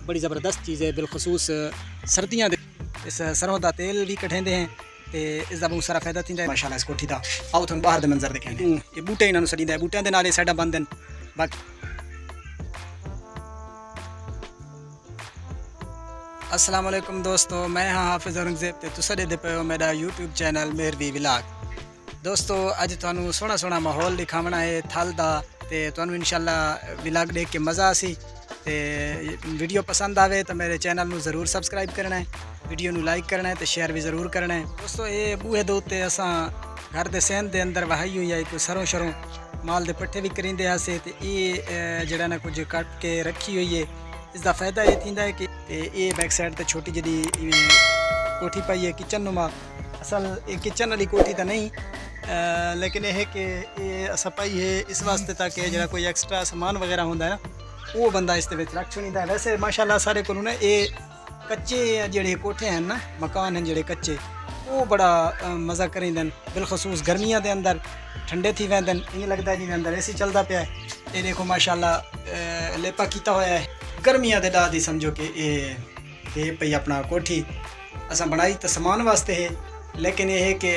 बड़ी ज़बरदस्त चीज़ है, बिलखसूस सर्दियाँ दे इस सरों का तेल भी कठेंदे हैं तो इसका बहुत सारा फायदा थींदा है माशाल्लाह। इस कोठी का आओ तुहानू बाहर दे मंजर दिखाने। ये बूटे इन्होंने सड़ी दे बूटियां दे नाल साइडा बंद हैं। बाकी अस्सलाम वालेकुम दोस्तों, मैं हाँ हाफिज़ औरंगज़ेब ते तुसा दे पे हो मेरा यूट्यूब चैनल मेहरवी व्लॉग। दोस्तों अज तुहानू सोहना सोहना माहौल दिखावना है थल दा ते तुहानू इंशाल्लाह व्लॉग देख के मज़ा आसी। ते वीडियो पसंद आवे तो मेरे चैनल नू ज़रूर सबसक्राइब करना है, वीडियो नू लाइक करना है तो शेयर भी ज़रूर करना है। दोस्तों ये बूहे दे उत्ते असां घर दे सहन दे अंदर वहाई हुई है एक सरों शरों माल दे पट्ठे भी करींदे आसे ते ये जड़ा ना कुछ कट के रखी हुई है। इसका फायदा ये थींदा है कि ये बैक साइड ते छोटी जी कोठी पाई है किचन नुमा। असल ये किचन वाली कोठी तो नहीं लेकिन यह है कि ये असा पाई है इस वास्ते ताकि जरा कोई एक्सट्रा समान वगैरह होंदा है ना वो बंदा इस रख छुड़ींदा है। वैसे माशाल्लाह सारे को ना ये कच्चे जेड़े कोठे हैं ना मकान हैं जेड़े कच्चे वो बड़ा मज़ा करेंदे बिलखसूस गर्मियां दे अंदर ठंडे थी वेंदे इं लगता है जिवें अंदर एसी चलता पिया है। ये देखो माशाल्लाह लेपा किया होया है गर्मियां दे दाद ही समझो कि ये पई अपना कोठी असां बनाई तो समान वास्ते है लेकिन यह है कि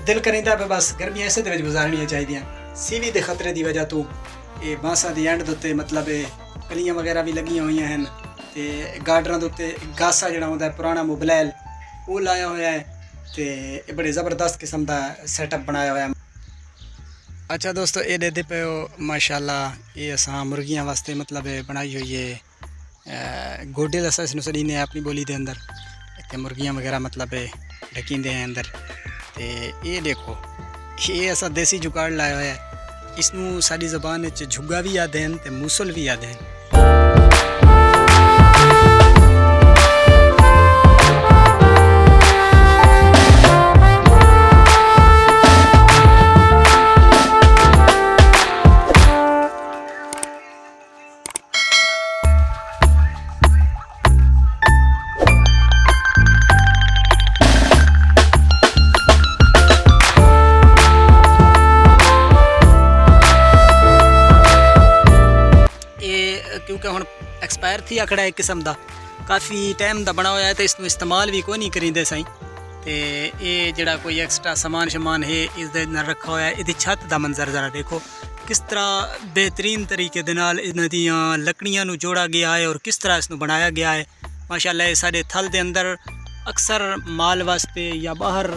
दिल करेंदा पे बस गर्मियां इसे दे विच गुजारनियां चाहिए। सीवी के खतरे की वजह तो ये बांसा की एंड उत्ते मतलब कलियां वगैरह भी लगियां हुई हैं तो गार्डर के उत्ते गासा जो होंदा है पुराना मुबलैल वो लाया होया है तो ये बड़े ज़बरदस्त किस्म का सैटअप बनाया होया है। अच्छा दोस्तों ये देते पे हो माशाल्लाह ये असां मुर्गियां वास्ते मतलब बनाई हुई है गोडे अस इसनूं सड़ीने अपनी बोली के अंदर इतने मुर्गियां वगैरह मतलब ढकींदे हैं अंदर। तो ये देखो ये असा देसी जुगाड़ लाया हुआ है इसनूं साडी ज़बान च झुग्गा भी आखदे हैं ते मूसल भी आखदे हैं। क्योंकि हम एक्सपायर थी आखड़ा एक किस्म का काफ़ी टाइम का बना हुआ है तो इसमें इस्तेमाल भी कोई नहीं करेंदे साईं। तो ये जड़ा कोई एक्सट्रा समान शमान है इस रखा हुआ है। इसकी छत का मंजर ज़रा देखो किस तरह बेहतरीन तरीके दे नाल इन्हां दियां लकड़ियां नूं जोड़ा गया है और किस तरह इसनूं बनाया गया है। माशाल्लाह ये सारे थल दे अंदर अक्सर माल वास्ते या बाहर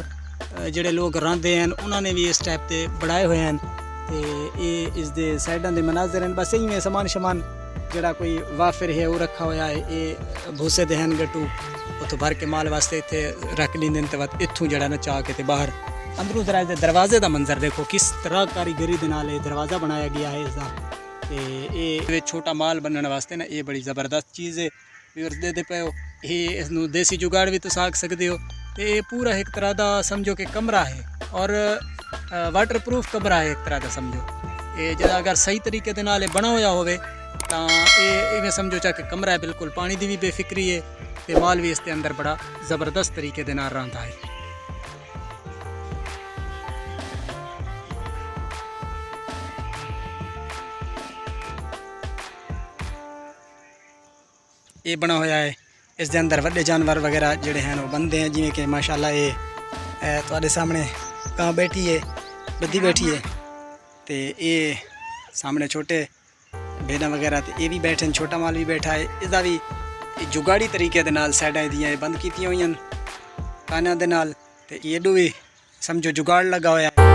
जड़े लोग रहिंदे हैं उन्होंने भी इस टाइप के बनाए हुए हैं। तो ये इस दे साइडां दे मनाजर हैं बस यही समान शमान जड़ा कोई वाफिर है वो रखा हुआ है। ये भूसे दे हैं गट्टू उतो भर के माल वास्ते इतने रख लेंदे तो इत्थों जड़ा ना चाह के बाहर अंदरों जरा दरवाजे का मंजर देखो किस तरह कारीगरी दे नाल दरवाज़ा बनाया गया है इसका। तो ये छोटा माल बनने वास्ते ना ये बड़ी ज़बरदस्त चीज़ है दे पे हो। ये इसनूं देसी जुगाड़ भी तुस आख सकते हो। तो ये पूरा एक तरह का समझो कि कमरा है और वाटर प्रूफ कमरा है एक तरह का समझो। ये जरा अगर सही तरीके दे नाल बना होया होवे तो ये समझो चाहे कि कमरा है बिल्कुल पानी की भी बेफिक्री है तो माल भी इसके अंदर बड़ा ज़बरदस्त तरीके दे नाल रहिंदा है। ये बना होया है इस दे अंदर वड्डे जानवर वगैरह जोड़े हैं वो बनते हैं जिमें कि माशाल्लाह ये तुहाडे सामने कां बैठी है बद्दी बैठी है तो ये सामने छोटे भेड़ा वगैरह तो ये भी बैठे हैं छोटा माल भी बैठा है। इसका भी जुगाड़ी तरीके दे नाल साइडां दियां बंद की हुई हैं काना दे नाल ते एडू भी समझो जुगाड़ लगा होया है।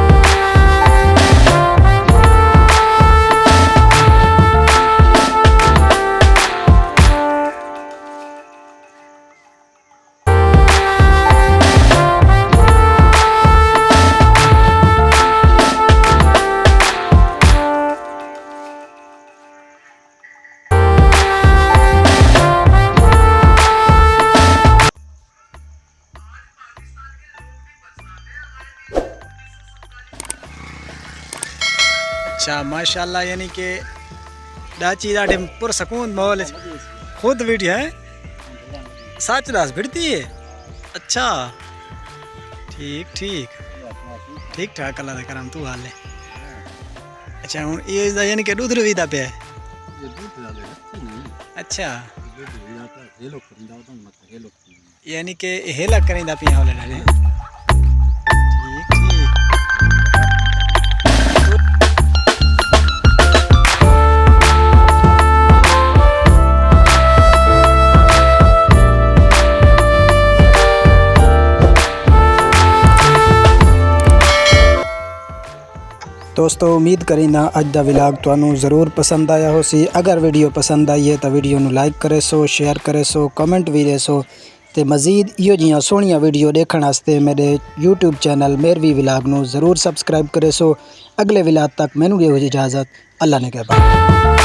अच्छा माशाल्लाह यानी कि डाची ॾाढे पुरसकून माहौल खुद वीडियो है सच दस भिड़ती है। अच्छा ठीक ठीक ठीक ठाक अल्लाह दा करम तू हाल है। अच्छा हूँ ये यानी कि दूध भी दा पे अच्छा यानी कि हेला करेंदा पिया होले ने ठीक ठीक दोस्तों उम्मीद करीना अज दा व्लॉग तुहानू ज़रूर पसंद आया हो सी। अगर वीडियो पसंद आई है तो वीडियो नू लाइक करे सो, शेयर करे सो, कमेंट भी दे सो। ते मज़ीद इहो जियां सोहणियां वीडियो देखण वास्ते मेरे यूट्यूब चैनल मेहरवी व्लॉग नू ज़रूर सब्सक्राइब करे सो। अगले व्लॉग तक मैनू दियो इजाज़त। अल्लाह ने कहबा।